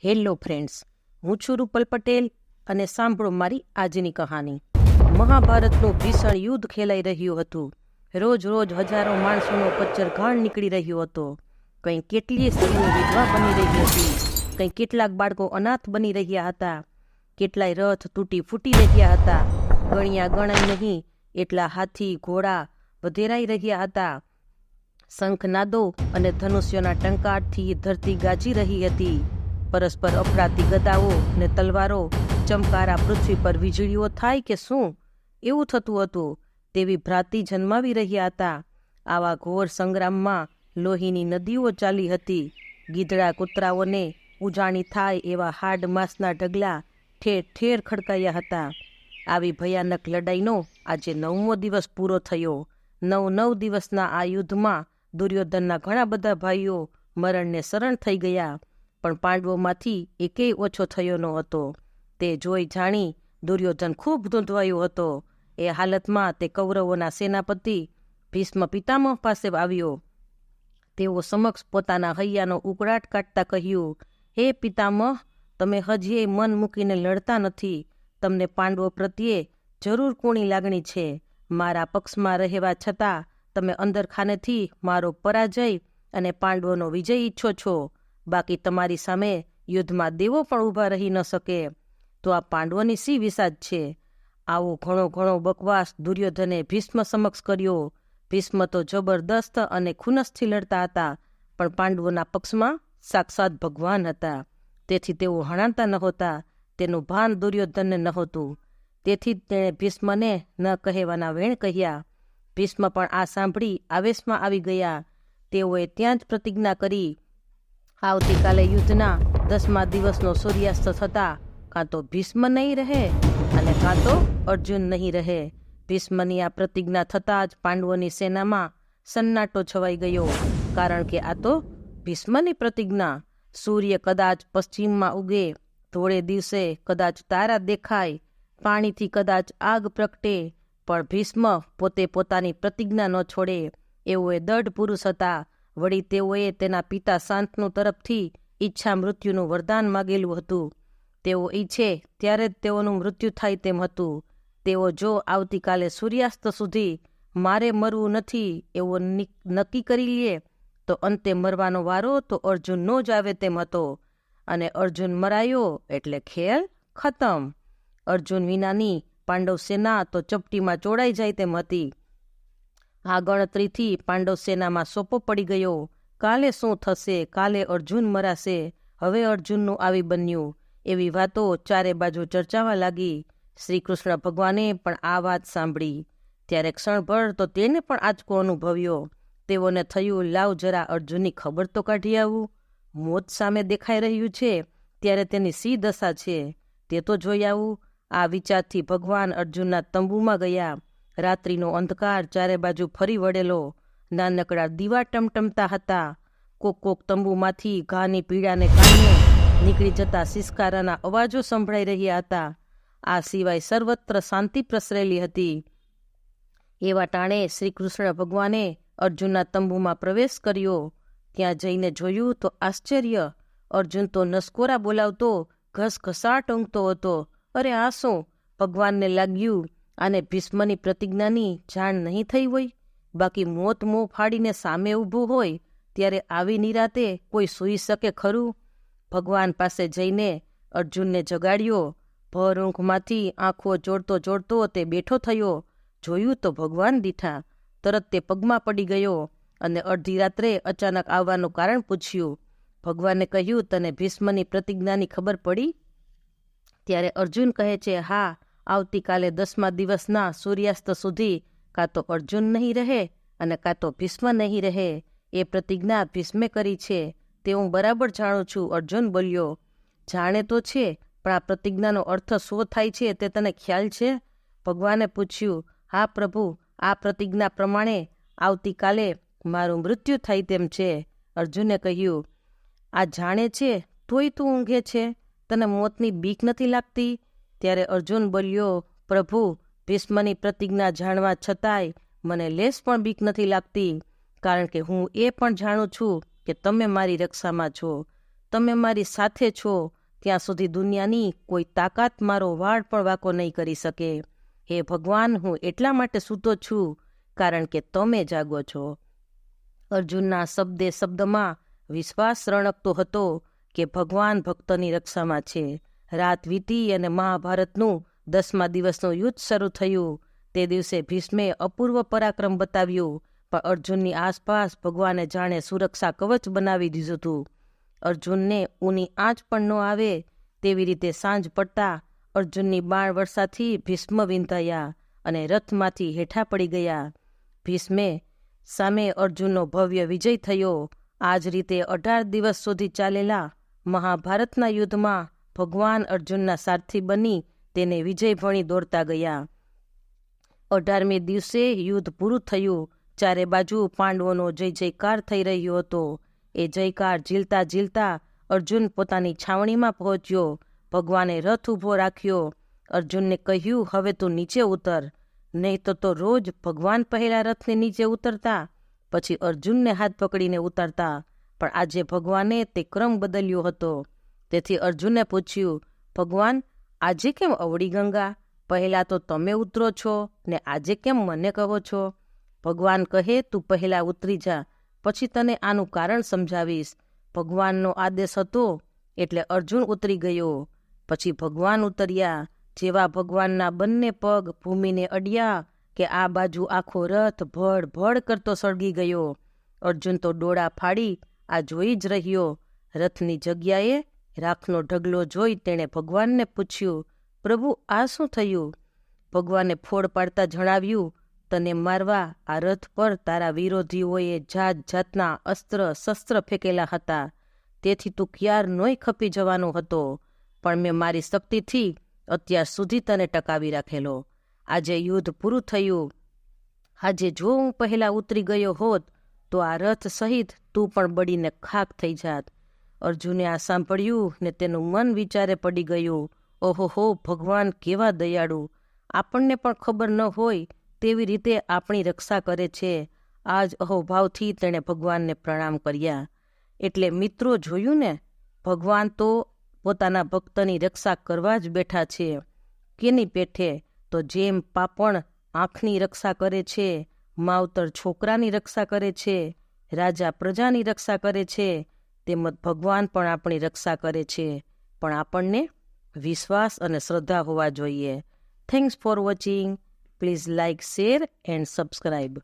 Hello friends, હું છું રૂપલ પટેલ અને સાંભળો મારી આજની કહાની. મહાભારતનું ભીષણ યુદ્ધ ખેલાઈ રહ્યું હતું. રોજ રોજ હજારો માણસોનો કચ્ચરઘાણ નીકળી રહ્યો હતો. કંઈ કેટલીય સ્ત્રીઓ વિધવા બની રહી હતી, કંઈ કેટલાક બાળકો અનાથ બની રહ્યા હતા, કેટલાય રથ તૂટી ફૂટી રહ્યા હતા. ગણ્યા ગણાય નહીં એટલા હાથી ઘોડા વધેરાઈ રહ્યા હતા. શંખનાદો અને ધનુષ્યોના ટંકારથી ધરતી ગાજી રહી હતી. પરસ્પર અફડાતી ગદાઓ ને તલવારો, ચમકારા પૃથ્વી પર વીજળીઓ થાય કે શું, એવું થતું હતું. તેવી ભ્રાતિ જન્માવી રહ્યા હતા. આવા ઘોર સંગ્રામમાં લોહીની નદીઓ ચાલી હતી. ગીધડા કૂતરાઓને ઉજાણી થાય એવા હાડ માંસના ઢગલા ઠેર ઠેર ખડકાયા હતા. આવી ભયાનક લડાઈનો આજે 9મો દિવસ પૂરો થયો. 9 દિવસના આ યુદ્ધમાં દુર્યોધનના ઘણા બધા ભાઈઓ મરણને શરણ થઈ ગયા, પણ પાંડવોમાંથી એકેય ઓછો થયો ન હતો. તે જોઈ જાણી દુર્યોધન ખૂબ ધૂંધવાયો હતો. એ હાલતમાં તે કૌરવોના સેનાપતિ ભીષ્મ પિતામહ પાસે આવ્યો. તેઓ સમક્ષ પોતાના હૈયાનો ઉકળાટ કાઢતા કહ્યું, હે પિતામહ, તમે હજીય મન મૂકીને લડતા નથી. તમને પાંડવો પ્રત્યે જરૂર કૂણી લાગણી છે. મારા પક્ષમાં રહેવા છતાં તમે અંદરખાનેથી મારો પરાજય અને પાંડવોનો વિજય ઈચ્છો છો. બાકી તમારી સામે યુદ્ધમાં દેવો પણ ઊભા રહી ન શકે. તો આ પાંડવોની શી વિસાદ છે? આવો ઘણો બકવાસ દુર્યોધને ભીષ્મ સમક્ષ કર્યો. ભીષ્મ તો જબરદસ્ત અને ખુનસથી લડતા હતા, પણ પાંડવોના પક્ષમાં સાક્ષાત ભગવાન હતા. તેથી તેઓ હણાતા નહોતા. તેનું ભાન દુર્યોધનને નહોતું. તેથી જ તેણે ભીષ્મને ન કહેવાના વેણ કહ્યા. ભીષ્મ પણ આ સાંભળી આવેશમાં આવી ગયા. તેઓએ ત્યાં જ પ્રતિજ્ઞા કરી, આવતીકાલે યુદ્ધના 10મા દિવસનો સૂર્યાસ્ત થતા કાં તો ભીષ્મ નહીં રહે અને કાં તો અર્જુન નહીં રહે. ભીષ્મની આ પ્રતિજ્ઞા થતાં જ પાંડવોની સેનામાં સન્નાટો છવાઈ ગયો. કારણ કે આ તો ભીષ્મની પ્રતિજ્ઞા. સૂર્ય કદાચ પશ્ચિમમાં ઉગે, ધોળે દિવસે કદાચ તારા દેખાય, પાણીથી કદાચ આગ પ્રગટે, પણ ભીષ્મ પોતે પોતાની પ્રતિજ્ઞા ન છોડે. એવો એ દઢ પુરુષ હતા. વળી તેઓએ તેના પિતા શાંતનુ તરફથી ઈચ્છા મૃત્યુનું વરદાન માગેલું હતું. તેઓ ઈચ્છે ત્યારે જ તેઓનું મૃત્યુ થાય તેમ હતું. તેઓ જો આવતીકાલે સૂર્યાસ્ત સુધી મારે મરવું નથી એવું નક્કી કરી લે, તો અંતે મરવાનો વારો તો અર્જુનનો જ આવે તેમ હતો. અને અર્જુન મરાયો એટલે ખેલ ખતમ. અર્જુન વિનાની પાંડવ સેના તો ચપટીમાં ચોડાઈ જાય તેમ હતી. આ ગણતરીથી પાંડવ સેનામાં સોપો પડી ગયો. કાલે શું થશે? કાલે અર્જુન મરાશે. હવે અર્જુનનું આવી બન્યું. એવી વાતો ચારે બાજુ ચર્ચાવા લાગી. શ્રી કૃષ્ણ ભગવાને પણ આ વાત સાંભળી. ત્યારે ક્ષણભર તો તેને પણ આંચકો અનુભવ્યો. તેઓને થયું, લાવ જરા અર્જુનની ખબર તો કાઢી આવું. મોત સામે દેખાઈ રહ્યું છે, ત્યારે તેની સી દશા છે તે તો જોઈ આવું. આ વિચારથી ભગવાન અર્જુનના તંબુમાં ગયા. રાત્રિનો અંધકાર ચારે બાજુ ફરી વળેલો. નાનકડા દીવા ટમટમતા હતા. કોક તંબુમાંથી ઘાની પીડાને કારણે નીકળી જતા સિસકારાના અવાજો સંભળાઈ રહ્યા હતા. આ સિવાય સર્વત્ર શાંતિ પ્રસરેલી હતી. એવા ટાણે શ્રી કૃષ્ણ ભગવાને અર્જુનના તંબુમાં પ્રવેશ કર્યો. ત્યાં જઈને જોયું તો આશ્ચર્ય! અર્જુન તો નસકોરા બોલાવતો ઘસઘસાટ ઊંઘતો હતો. અરે આ શું? ભગવાનને લાગ્યું આને ભીષ્મની પ્રતિજ્ઞાની જાણ નહીં થઈ હોય. બાકી મોત મોં ફાડીને સામે ઊભું હોય ત્યારે આવી નિરાતે કોઈ સૂઈ શકે ખરું? ભગવાન પાસે જઈને અર્જુનને જગાડ્યો. ભર ઊંઘમાંથી આંખો જોડતો તે બેઠો થયો. જોયું તો ભગવાન દીઠા. તરત તે પગમાં પડી ગયો અને અડધી રાત્રે અચાનક આવવાનું કારણ પૂછ્યું. ભગવાને કહ્યું, તને ભીષ્મની પ્રતિજ્ઞાની ખબર પડી? ત્યારે અર્જુન કહે છે, હા, આવતીકાલે 10મા દિવસના સૂર્યાસ્ત સુધી કાં તો અર્જુન નહીં રહે અને કાં તો ભીષ્મ નહીં રહે. એ પ્રતિજ્ઞા ભીષ્મે કરી છે તે હું બરાબર જાણું છું. અર્જુન બોલ્યો. જાણે તો છે, પણ આ પ્રતિજ્ઞાનો અર્થ શું થાય છે તે તને ખ્યાલ છે? ભગવાને પૂછ્યું. હા પ્રભુ, આ પ્રતિજ્ઞા પ્રમાણે આવતીકાલે મારું મૃત્યુ થાય તેમ છે. અર્જુને કહ્યું, આ જાણે છે તોય તું ઊંઘે છે? તને મોતની બીક નથી લાગતી? ત્યારે અર્જુન બોલ્યો, પ્રભુ, ભીષ્મની પ્રતિજ્ઞા જાણવા છતાંય મને લેશ પણ બીક નથી લાગતી. કારણ કે હું એ પણ જાણું છું કે તમે મારી રક્ષામાં છો. તમે મારી સાથે છો ત્યાં સુધી દુનિયાની કોઈ તાકાત મારો વાળ પણ વાંકો નહીં કરી શકે. હે ભગવાન, હું એટલા માટે સૂતો છું કારણ કે તમે જાગો છો. અર્જુનના શબ્દે શબ્દમાં વિશ્વાસ રણકતો હતો કે ભગવાન ભક્તની રક્ષામાં છે. રાત વીતી અને મહાભારતનું 10મા દિવસનું યુદ્ધ શરૂ થયું. તે દિવસે ભીષ્મે અપૂર્વ પરાક્રમ બતાવ્યું, પણ અર્જુનની આસપાસ ભગવાને જાણે સુરક્ષા કવચ બનાવી દીધું હતું. અર્જુનને ઊની આંચ પણ ન આવે તેવી રીતે સાંજ પડતા અર્જુનની બાણ વર્ષાથી ભીષ્મ વિંધાયા અને રથમાંથી હેઠા પડી ગયા. ભીષ્મે સામે અર્જુનનો ભવ્ય વિજય થયો. આ જ રીતે 18 દિવસ સુધી ચાલેલા મહાભારતના યુદ્ધમાં ભગવાન અર્જુનના સારથી બની તેને વિજય ભણી દોડતા ગયા. 18મે દિવસે યુદ્ધ પૂરું થયું. ચારે બાજુ પાંડવોનો જય જયકાર થઈ રહ્યો હતો. એ જયકાર ઝીલતા ઝીલતા અર્જુન પોતાની છાવણીમાં પહોંચ્યો. ભગવાને રથ ઊભો રાખ્યો. અર્જુનને કહ્યું, હવે તું નીચે ઉતર. નહીં તો રોજ ભગવાન પહેલા રથને નીચે ઉતરતા, પછી અર્જુનને હાથ પકડીને ઉતારતા, પણ આજે ભગવાને તે ક્રમ બદલ્યો હતો. તેથી અર્જુને પૂછ્યું, ભગવાન, આજે કેમ અવળી ગંગા? પહેલા તો તમે ઉતરો છો ને આજે કેમ મને કહો છો? ભગવાન કહે, તું પહેલા ઉતરી જા, પછી તને આનું કારણ સમજાવીશ. ભગવાનનો આદેશ હતો એટલે અર્જુન ઉતરી ગયો. પછી ભગવાન ઉતર્યા. જેવા ભગવાનના બંને પગ ભૂમિને અડ્યા કે આ બાજુ આખો રથ ભડ ભડ કરતો સળગી ગયો. અર્જુન તો ડોળા ફાડી આ જોઈ જ રહ્યો. રથની જગ્યાએ રાખનો ઢગલો જોઈ તેણે ભગવાનને પૂછ્યું, પ્રભુ, આ શું થયું? ભગવાને ફોડ પાડતા જણાવ્યું, તને મારવા આ રથ પર તારા વિરોધીઓએ જાત જાતના અસ્ત્ર શસ્ત્ર ફેંકેલા હતા. તેથી તું ક્યારનોય ખપી જવાનો હતો, પણ મેં મારી શક્તિથી અત્યાર સુધી તને ટકાવી રાખેલો. આજે યુદ્ધ પૂરું થયું. આજે જો હું પહેલા ઉતરી ગયો હોત તો આ રથ સહિત તું પણ બળીને ખાક થઈ જાત. અર્જુને આ સાંભળ્યું ને તેનું મન વિચારે પડી ગયું. ઓહો, ભગવાન કેવા દયાળુ! આપણને પણ ખબર ન હોય તેવી રીતે આપણી રક્ષા કરે છે. આ જ અહોભાવથી તેણે ભગવાનને પ્રણામ કર્યા. એટલે મિત્રો, જોયું ને, ભગવાન તો પોતાના ભક્તની રક્ષા કરવા જ બેઠા છે. કેની પેઠે? તો જેમ પાપણ આંખની રક્ષા કરે છે, માવતર છોકરાની રક્ષા કરે છે, રાજા પ્રજાની રક્ષા કરે છે, તેમજ ભગવાન પણ આપણી રક્ષા કરે છે. પણ આપણને વિશ્વાસ અને શ્રદ્ધા હોવા જોઈએ. Thanks for watching. Please like, share and subscribe.